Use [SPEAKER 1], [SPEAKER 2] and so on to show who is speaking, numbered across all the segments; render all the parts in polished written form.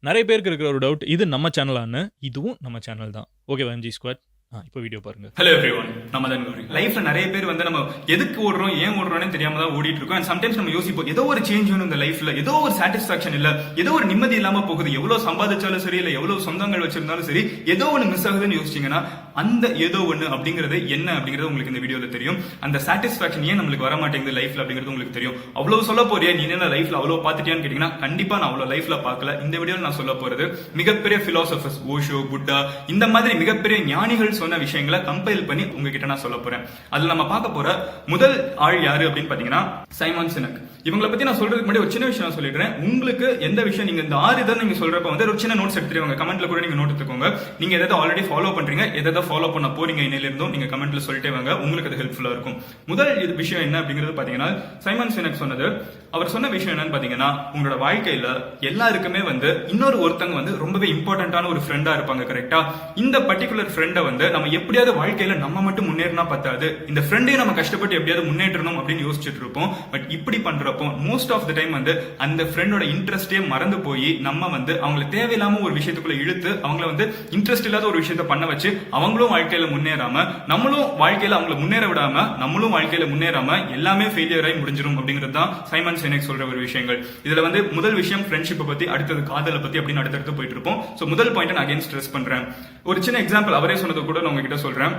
[SPEAKER 1] நிறைய பேருக்கு இருக்கிற ஒரு டவுட், இது நம்ம சேனலான்னு. இதுவும் நம்ம சேனல் தான். ஓகேவா எம்ஜி ஸ்குவாட்? இப்போ வீடியோ பாருங்க.
[SPEAKER 2] ஹலோ எவ்ரிவன், நம்ம தான் கௌரி. லைஃப்ல நிறைய பேர் வந்து நம்ம எதுக்கு ஓடுறோம், ஏன் ஓடுறோம்னு தெரியாம தான் ஓடிட்டு இருக்கோம். அண்ட் சம்டைம்ஸ் நம்ம யோசிப்போம், ஏதோ ஒரு சேஞ்ச் வேணும் இந்த லைஃப்ல, ஏதோ ஒரு சாட்டிஸ்பாக்சன் இல்ல, ஏதோ ஒரு நிம்மதி இல்லாம போகுது, எவ்வளவு சம்பாதிச்சாலும் சரி, இல்ல எவ்வளவு சொந்தங்கள் வச்சிருந்தாலும் சரி, ஏதோ ஒண்ணு மிஸ் ஆகுதுன்னு யோசிச்சீங்கன்னா அந்த ஏதோ ஒண்ணு அப்படிங்கிறது என்ன அப்படிங்கிறது உங்களுக்கு இந்த வீடியோல தெரியும். அந்த சாட்டிஸ்பாக்சன் ஏன் நம்மளுக்கு வர மாட்டேங்குது லைஃப்ல அப்படிங்கிறது உங்களுக்கு தெரியும். அவ்வளவு சொல்ல போறியா, நீ என்ன லைஃப்ல அவ்வளவு பாத்துட்டியான்னு கேட்டீங்கன்னா கண்டிப்பா நான் அவ்வளவு லைஃப்ல பார்க்கல. இந்த வீடியோல நான் சொல்ல போறது மிகப்பெரிய பிலாசபர்ஸ், ஓஷோ, புத்தா, இந்த மாதிரி மிகப்பெரிய ஞானிகள் சொன்ன விஷயங்களை கம்பைல் பண்ணி உங்ககிட்ட நான் சொல்ல போறேன். அதுல நம்ம பார்க்க போற முதல் ஆள் யாரு அப்படின்னு பாத்தீங்கன்னா சைமன் சினக். இவங்களை பத்தி நான் சொல்றதுக்கு முன்னாடி ஒரு சின்ன விஷயம் நான் சொல்லிடுறேன். உங்களுக்கு எந்த விஷயம் நீங்க இந்த 6 இதை நீங்க சொல்றப்ப வந்து ஒரு சின்ன நோட்ஸ் எடுத்துருவாங்க. கமெண்ட்ல கூட நீங்க நோட் எடுத்துக்கோங்க. நீங்க எதாவது ஆல்ரெடி ஃபாலோ பண்றீங்க, எதாவது ஃபாலோ பண்ண போறீங்க இன்னையில இருந்தும் நீங்க கமெண்ட்ல சொல்லிட்டே வாங்க. உங்களுக்கு அது ஹெல்ப்ஃபுல்லா இருக்கும். முதல் விஷயம் என்ன அப்படிங்கிறது பாத்தீங்கன்னா சைமன் சினக் சொன்னது. அவர் சொன்ன விஷயம் என்னன்னு பாத்தீங்கன்னா, உங்களோட வாழ்க்கையில எல்லாருக்குமே வந்து இன்னொரு ஒருத்தங்க வந்து ரொம்பவே இம்பார்ட்டன்டான ஒரு ஃப்ரெண்டா இருப்பாங்க. கரெக்டா? இந்த பர்டிகுலர் ஃப்ரெண்டை வந்து நம்ம எப்படியாவது வாழ்க்கையில நம்ம மட்டும் முன்னேறினா பத்தாது, இந்த ஃப்ரெண்டையும் நம்ம கஷ்டப்பட்டு எப்படியாவது முன்னேற்றணும் அப்படின்னு யோசிச்சுட்டு இருப்போம். பட் இப்படி பண்றப்போ மோஸ்ட் ஆஃப் த டைம் வந்து அந்த ஃப்ரெண்டோட இன்ட்ரெஸ்டே மறந்து போய் நம்ம வந்து அவங்களை தேவையில்லாம ஒரு விஷயத்துக்குள்ள இழுத்து அவங்கள வந்து இன்ட்ரெஸ்ட் இல்லாத ஒரு விஷயத்த பண்ண வச்சு அவங்களும் வாழ்க்கையில முன்னேறாம, நம்மளும் வாழ்க்கையில அவங்களை முன்னேற விடாம, நம்மளும் வாழ்க்கையில முன்னேறாம எல்லாமே ஃபெயிலியர் ஆகி முடிஞ்சிரும் அப்படிங்கிறது தான் சைமன் சினக் சொல்ற ஒரு விஷயங்கள். இதுல வந்து முதல் விஷயம் ஃப்ரெண்ட்ஷிப்பை பத்தி, அடுத்தது காதலை பத்தி அப்படின்னு அடுத்தடுத்து போயிட்டு இருப்போம். சோ முதல் பாயிண்ட் நான் அகைன் ஸ்ட்ரெஸ் பண்றேன். ஒரு சின்ன எக்ஸாம்பிள் அவரே சொன்னது கூட நான் உங்ககிட்ட சொல்றேன்.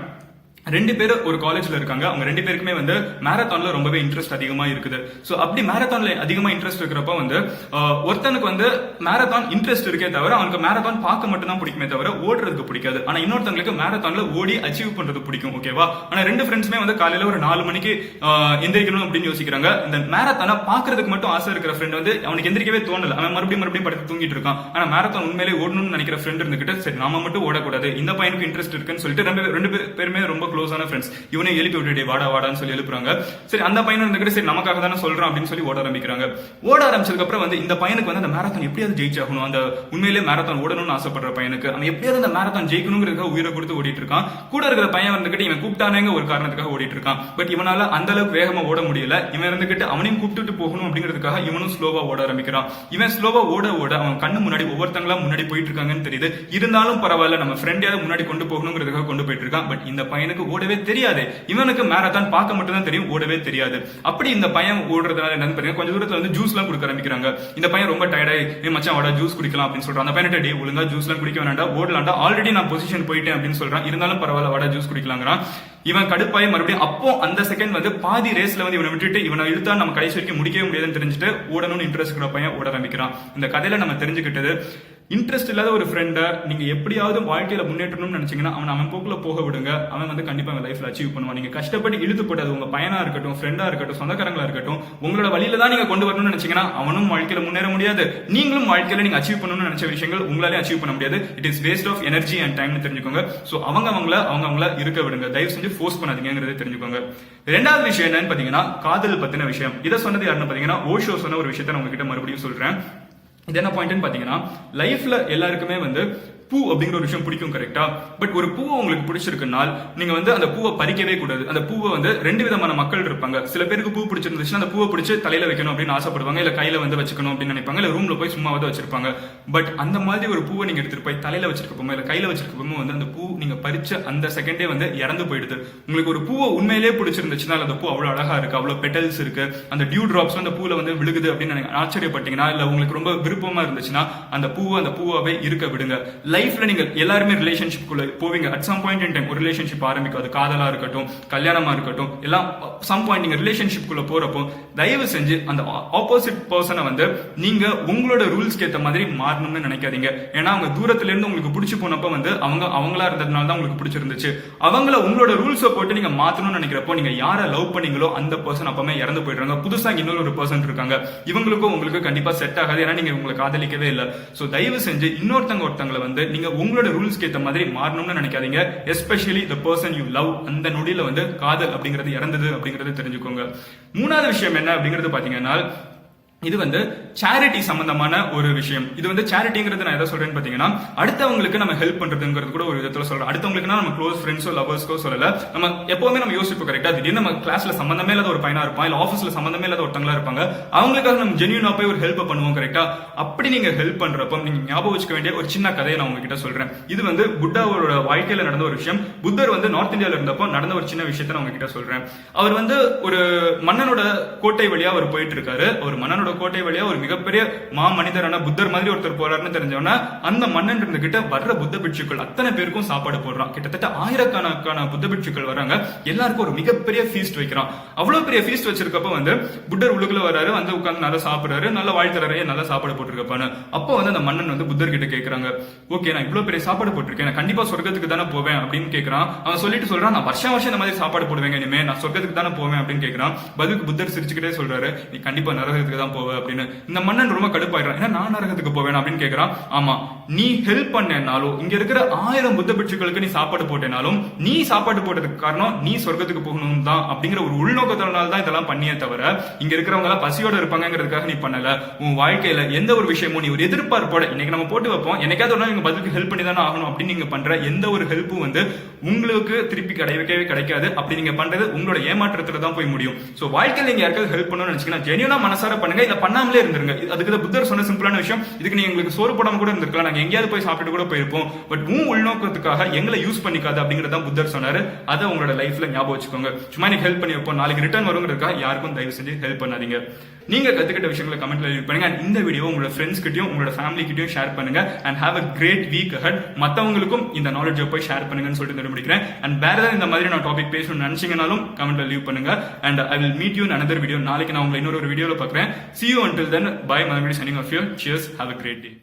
[SPEAKER 2] 2 பேர் ஒரு காலேஜ்ல இருக்காங்க. அவங்க 2 பேருக்குமே வந்து மேரத்தான்ல ரொம்பவே இன்ட்ரெஸ்ட் அதிகமா இருக்குது. சோ அப்படி மேரத்தான்ல அதிகமா இன்ட்ரெஸ்ட் இருக்கிறப்ப வந்து ஒருத்தனுக்கு வந்து மேரத்தான் இன்ட்ரெஸ்ட் இருக்கே தவிர அவனுக்கு மேரத்தான் பார்க்க மட்டும் தான் பிடிக்குமே தவிர ஓடுறதுக்கு பிடிக்காது. ஆனா இன்னொருத்தங்களுக்கு மேரத்தான்ல ஓடி அச்சீவ் பண்றது பிடிக்கும். ஓகேவா? ஆனா 2 ஃப்ரெண்ட்ஸுமே வந்து காலையில ஒரு 4 மணிக்கு எந்திரிக்கணும் அப்படின்னு யோசிக்கிறாங்க. இந்த மேரத்தான பாக்குறதுக்கு மட்டும் ஆசை இருக்கிற ஃப்ரெண்ட் வந்து அவனுக்கு எந்திரிக்கவே தோணல. அவன் மறுபடியும் படுத்து தூங்கிட்டு இருக்கான். ஆனா மேரத்தான் உண்மையிலே ஓடணும்னு நினைக்கிற ஃப்ரெண்ட் இருந்துகிட்டு, சரி நாம மட்டும் ஓடக்கூடாது, இந்த பையனுக்கு இன்ட்ரெஸ்ட் இருக்குன்னு சொல்லிட்டு 2 பேருமே ரொம்ப க்ளோஸான ஃப்ரெண்ட்ஸ். இவனை எழுப்பி விட்டுட்டே வாடா வாடான்னு சொல்லி எழுப்புறாங்க. சரி அந்த பையன் வந்துட்டு சரி நமக்காக தானே சொல்றான் அப்படின்னு சொல்லி ஓட ஆரம்பிக்கிறாங்க. ஓட ஆரம்பிச்சதுக்கு அப்புறம் வந்து இந்த பையனுக்கு வந்து அந்த மேரத்தான் எப்படியாவது ஜெயிச்சாகணும், அந்த உண்மையிலே மேரத்தான் ஓடணும்னு ஆசைப்படுற பையனுக்கு அவன் எப்படியாவது அந்த மேரத்தான் ஜெயிக்கணுங்கிறதுக்காக உயிரை கொடுத்து ஓடிட்டு இருக்கான். கூட இருக்கிற பையன் வந்துகிட்டு இவன் கூப்பிட்டானேங்க ஒரு காரணத்துக்காக ஓடிட்டு இருக்கான். பட் இவனால அந்த அளவுக்கு வேகமா ஓட முடியல. இவன் இருந்துகிட்டு அவனையும் கூப்பிட்டு போகணும் அப்படிங்கிறதுக்காக இவனும் ஸ்லோவா ஓட ஆரம்பிக்கிறான். இவன் ஸ்லோவா ஓட ஓட அவன் கண்ணு முன்னாடி ஒவ்வொருத்தங்களா முன்னாடி போயிட்டு இருக்காங்கன்னு தெரியுது. இருந்தாலும் பரவாயில்ல, நம்ம ஃப்ரெண்டையாவது முன்னாடி கொண்டு போகணுங்கிறதுக்காக கொண்டு போயிட்டு இருக்கான். பட் இந்த பையனுக்கு ஓடவே தெரியாது. இவனுக்கு மேரத்தான் பார்க்க மட்டும் தான் தெரியும், ஓடவே தெரியாது. அப்படி இந்த பையன் ஓடுறதுனால என்ன பாருங்க, கொஞ்சம் தூரத்துல வந்து ஜூஸ் எல்லாம் குடிக்க ஆரம்பிக்கிறாங்க. இந்த பையன் ரொம்ப டயர்டாயி மச்சான் வாடா ஜூஸ் குடிக்கலாம் அப்படின்னு சொல்றான். அந்த பையன் டே ஒழுங்கா ஜூஸ் எல்லாம் குடிக்க வேண்டாம், ஓடலாண்டா, ஆல்ரெடி நான் பொசிஷன் போயிட்டேன் அப்படின்னு சொல்றான். இருந்தாலும் பரவாயில்ல வாடா ஜூஸ் குடிக்கலாங்கிறான். இவன் கடுப்பாய் மறுபடியும் அப்போ அந்த செகண்ட் வந்து பாதி ரேஸ்ல வந்து இவனை விட்டுட்டு இவனை இழுத்தா நம்ம கடைசி வரைக்கும் முடிக்கவே முடியாதுன்னு தெரிஞ்சுட்டு ஓடணும்னு இன்ட்ரெஸ்ட் இருக்கிற பையன் ஓட ஆரம்பிக்கிறான். இந்த கதையில நம்ம தெரிஞ்சுக்கிட்டது, இன்ட்ரெஸ்ட் இல்லாத ஒரு ஃப்ரெண்டை நீங்க எப்படியாவது வாழ்க்கையில முன்னேற்றணும்னு நினைச்சீங்கன்னா அவன் போக்குல போக விடுங்க. அவன் வந்து கண்டிப்பா அவன் லைஃப்ல அச்சீவ் பண்ணுவான். நீங்க கஷ்டப்பட்டு இழுத்து போட்டது உங்க பையனா இருக்கட்டும், ஃப்ரெண்டா இருக்கட்டும், சொந்தக்காரங்களா இருக்கட்டும், உங்களோட வழியில தான் நீங்க கொண்டு வரணும்னு நினைச்சீங்கன்னா அவனும் வாழ்க்கையில முன்னேற முடியாது. நீங்களும் வாழ்க்கையில நீங்க அச்சீவ் பண்ணணும்னு நினைச்ச விஷயங்கள் உங்களாலே அச்சீவ் பண்ண முடியாது. It is waste of energy and டைம்னு தெரிஞ்சுக்கோங்க. சோ அவங்கள இருக்க விடுங்க, தயவு செஞ்சு ஃபோர்ஸ் பண்ணாதீங்கிறத தெரிஞ்சுக்கோங்க. ரெண்டாவது விஷயம் என்னன்னு பாத்தீங்கன்னா காதல் பத்தின விஷயம். இதை சொன்னது யாருன்னு பாத்தீங்கன்னா ஓஷோ சொன்ன ஒரு விஷயத்த நான் உங்ககிட்ட மறுபடியும் சொல்றேன். இது என்ன பாயிண்ட்னு பாத்தீங்கன்னா, லைஃப்ல எல்லாருக்குமே வந்து பூ அப்படிங்கிற ஒரு விஷயம் பிடிக்கும். கரெக்டா? பட் ஒரு பூவை உங்களுக்கு பிடிச்சிருக்குனால் நீங்க வந்து அந்த பூவை பறிக்கவே கூடாது. அந்த பூவை வந்து 2 விதமான மக்கள் இருப்பாங்க. சில பேருக்கு பூ பிடிச்சிருந்துச்சுன்னா அந்த பூவை பிடிச்சி தலையில வைக்கணும் அப்படின்னு ஆசைப்படுவாங்க, இல்ல கையில வந்து வச்சுக்கணும் அப்படின்னு நினைப்பாங்க, இல்ல ரூம்ல போய் சும்மா வந்து வச்சிருப்பாங்க. பட் அந்த மாதிரி ஒரு பூவை நீங்க எடுத்துட்டு போய் தலையில வச்சிருக்கப்போ இல்ல கையில வச்சிருக்கப்போ வந்து அந்த பூ நீங்க பறிச்ச அந்த செகண்டே வந்து இறந்து போயிடுது. உங்களுக்கு ஒரு பூவை உண்மையிலேயே பிடிச்சிருந்துச்சுன்னா அந்த பூ அவ்வளவு அழகா இருக்கு, அவ்வளவு பெட்டல்ஸ் இருக்கு, அந்த டியூ டிராப்ஸ் அந்த பூல வந்து விழுகுது அப்படின்னு ஆச்சரியப்பட்டீங்கன்னா, இல்ல உங்களுக்கு ரொம்ப விருப்பமா இருந்துச்சுன்னா அந்த பூவாவே இருக்க விடுங்க. லைஃப்ல நீங்க எல்லாருமே ரிலேஷன்ஷிப்குள்ள போவீங்க. At some point in time ஒரு ரிலேஷன்ஷிப் ஆரம்பிக்கும். அது காதலா இருக்கட்டும், கல்யாணமா இருக்கட்டும், எல்லாம் சம் பாயிண்ட் நீங்க ரிலேஷன்ஷிப்குள்ள போறப்போ தயவு செஞ்சு அந்த ஆப்போசிட் பர்சனை வந்து நீங்க உங்களோட ரூல்ஸ்க்கு ஏற்ற மாதிரி மாறணும்னு நினைக்காதீங்க. ஏன்னா அவங்க தூரத்துல இருந்து உங்களுக்கு பிடிச்சி போனப்போ வந்து அவங்களா இருந்ததுனால தான் உங்களுக்கு பிடிச்சிருந்துச்சு. அவங்கள உங்களோட ரூல்ஸை போட்டு நீங்க மாத்தணும்னு நினைக்கிறப்போ நீங்க யாரை லவ் பண்ணீங்களோ அந்த பர்சன் அப்பவே இறந்து போயிடுறாங்க. புதுசா இன்னொரு பர்சன் இருக்காங்க, இவங்களுக்கும் உங்களுக்கு கண்டிப்பா செட் ஆகாது. ஏன்னா நீங்க உங்களை காதலிக்கவே இல்லை. சோ தயவு செஞ்சு ஒருத்தங்களை வந்து நீங்க உங்களோட ரூல்ஸ்க்கு ஏற்ற மாதிரி மாறணும்னு நினைக்காதீங்க. Especially the person you love, அந்த நொடியில வந்து காதல் அப்படிங்கிறது இறந்தது அப்படிங்கறது தெரிஞ்சுக்கோங்க. மூணாவது விஷயம் என்ன அப்படிங்கிறது பாத்தீங்கன்னா, இது வந்து சேரிட்டி சம்பந்தமான ஒரு விஷயம். இது வந்து சேரிட்டிங்கிறது நான் எதை சொல்றேன்னு பாத்தீங்கன்னா, அடுத்தவங்களுக்கு நம்ம ஹெல்ப் பண்றதுங்கிறது கூட ஒரு விதத்துல சொல்றோம். அடுத்தவங்களுக்குனா நம்ம க்ளோஸ் ஃப்ரெண்ட்ஸோ லவர்ஸ்க்கோ சொல்லல. நம்ம எப்பவுமே நம்ம யோசிப்போம் கரெக்டா, திடீர்னு நம்ம கிளாஸ்ல சம்பந்தமே இல்லாத ஒரு பையனா இருப்பான், இல்ல ஆஃபீஸ்ல சம்பந்தமே இல்லாத ஒருத்தங்களா இருப்பாங்க. அவங்களுக்காக நம்ம ஜென்யூனா போய் ஒரு ஹெல்ப் பண்ணுவோம் கரெக்டா. அப்படி நீங்க ஹெல்ப் பண்றப்ப நீங்க ஞாபகம் வச்சுக்க வேண்டிய ஒரு சின்ன கதையை நான் உங்ககிட்ட சொல்றேன். இது வந்து புத்தாவோட வாழ்க்கையில நடந்த ஒரு விஷயம். புத்தர் வந்து நார்த் இந்தியால இருந்தப்போ நடந்த ஒரு சின்ன விஷயத்தை நான் உங்ககிட்ட சொல்றேன். அவர் வந்து ஒரு மன்னனோட கோட்டை வழியா அவர் போயிட்டு இருக்காரு. ஒரு மன்னனோட கோட்டை வழியா ஒரு மிகப்பெரிய மனிதரான புத்தர் மாதிரி ஒருத்தர் போறாருன்னு தெரிஞ்சவனா அந்த மன்னன் இருந்துகிட்ட வர்ற புத்த பிட்சுக்கள் அத்தனை பேருக்கும் சாப்பாடு போடுறான். கிட்டத்தட்ட ஆயிரக்கணக்கான புத்த பிட்சுக்கள் வராங்க. எல்லாருக்கும் ஒரு மிகப்பெரிய ஃபீஸ்ட் வைக்கிறான். அவ்வளவு பெரிய ஃபீஸ்ட் வச்சிருக்கப்ப வந்து புத்தர் உள்ளுக்குள்ள வராரு, வந்து உட்கார்ந்து நல்லா சாப்பிடுறாரு, நல்லா வாழ்த்துறாரு, நல்லா சாப்பாடு போட்டிருக்கப்பான்னு. அப்போ வந்து அந்த மன்னன் வந்து புத்தர் கிட்ட கேட்கறாங்க, ஓகே நான் இவ்வளவு பெரிய சாப்பாடு போட்டிருக்கேன், நான் கண்டிப்பா சொர்க்கத்துக்கு தானே போவேன் அப்படின்னு கேட்கறான். அவன் சொல்லிட்டு சொல்றான், நான் வருஷம் இந்த மாதிரி சாப்பாடு போடுவேங்க, இனிமே நான் சொர்க்கத்துக்கு தானே போவேன் அப்படின்னு கேட்கறான். பதிலுக்கு புத்தர் சிரிச்சுக்கிட்டே சொல்றாரு, நீ கண்டிப்பா நரகத்துக்கு தான் போவ அப்படின்னு. இந்த மன்னன் ரொம்ப கடுப்பாயிடுறான், ஏன்னா நான் நரகத்துக்கு போவேன் அப்படின்னு கேட்கறான். ஆமா, நீ ஹெல்ப் பண்ணனாலும் இங்க இருக்கிற 1000 புத்த பிட்சுக்களுக்கு நீ சாப்பாடு போட்டேனாலும் நீ சாப்பாடு போட்டதுக்கு காரணம் நீ சொர்க்கத்துக்கு போகணும் தான் அப்படிங்கிற ஒரு உள்நோக்கத்தினால தான் இதெல்லாம் பண்ணியே தவிர இங்க இருக்கிறவங்க எல்லாம் பசியோட இருப்பாங்கிறதுக்காக நீ பண்ணல. உன் வாழ்க்கையில எந்த ஒரு விஷயமும் நீ ஒரு எதிர்பார்ப்போட இன்னைக்கு நம்ம போட்டு வைப்போம், என்னைக்காவது ஒரு நாள் நீங்க பதிலுக்கு ஹெல்ப் பண்ணி தானே ஆகணும் அப்படின்னு நீங்க பண்ற எந்த ஒரு ஹெல்ப்பும் வந்து உங்களுக்கு திருப்பி கிடைக்கவே கிடைக்காது. அப்படி நீங்க பண்றது உங்களோட ஏமாற்றத்துல தான் போய் முடியும். சோ வாழ்க்கையில நீங்க யாருக்காவது ஹெல்ப் பண்ணணும்னு நினைச்சீங்கன்னா ஜெனியூனா மனசார பண்ணுங்க, இதை பண்ணாமலே இருந்துருங்க. அதுக்கு புத்தர் சொன்ன சிம்பிளான விஷயம், இதுக்கு நீங்க எங்களுக்கு சோறு போடாம கூட இருந்திருக்கலாம், நாங்க எங்கேயாவது போய் சாப்பிட்டு கூட போயிருப்போம், பட் உன் உள்நோக்கத்துக்காக எங்களை யூஸ் பண்ணிக்காது அப்படிங்கறத புத்தர் சொன்னாரு. அதை உங்களோட லைஃப்ல ஞாபகம் வச்சுக்கோங்க. சும்மா நீங்க ஹெல்ப் பண்ணி வைப்போம், நாளைக்கு ரிட்டர்ன் வருங்கிறதுக்காக யாருக்கும் தயவு செஞ்சு ஹெல்ப் பண்ணாதீங்க. நீங்க கத்துக்கிட்ட விஷயங்களை கமெண்ட்ல லீவ் பண்ணுங்க. அண்ட் இந்த வீடியோ உங்களோட ஃப்ரெண்ட்ஸ் கிட்டயும் உங்களோட ஃபேமிலி கிட்டயும் ஷேர் பண்ணுங்க. And have a great week ahead. மத்தவங்களுக்கும் இந்த நாலேஜை போய் ஷேர் பண்ணுங்கன்னு சொல்லிட்டு முடிக்கிறேன். அண்ட் வேற ஏதாவது இந்த மாதிரி நான் டாபிக் பேசணும்னு நினைச்சீங்கனாலும் கமெண்ட்ல லீவ் பண்ணுங்க. And I will meet you in another video. நாளைக்கு நான் உங்களை இன்னொரு வீடியோல பார்க்குறேன். See you until then. Bye. Management signing off here. Cheers. Have a great day.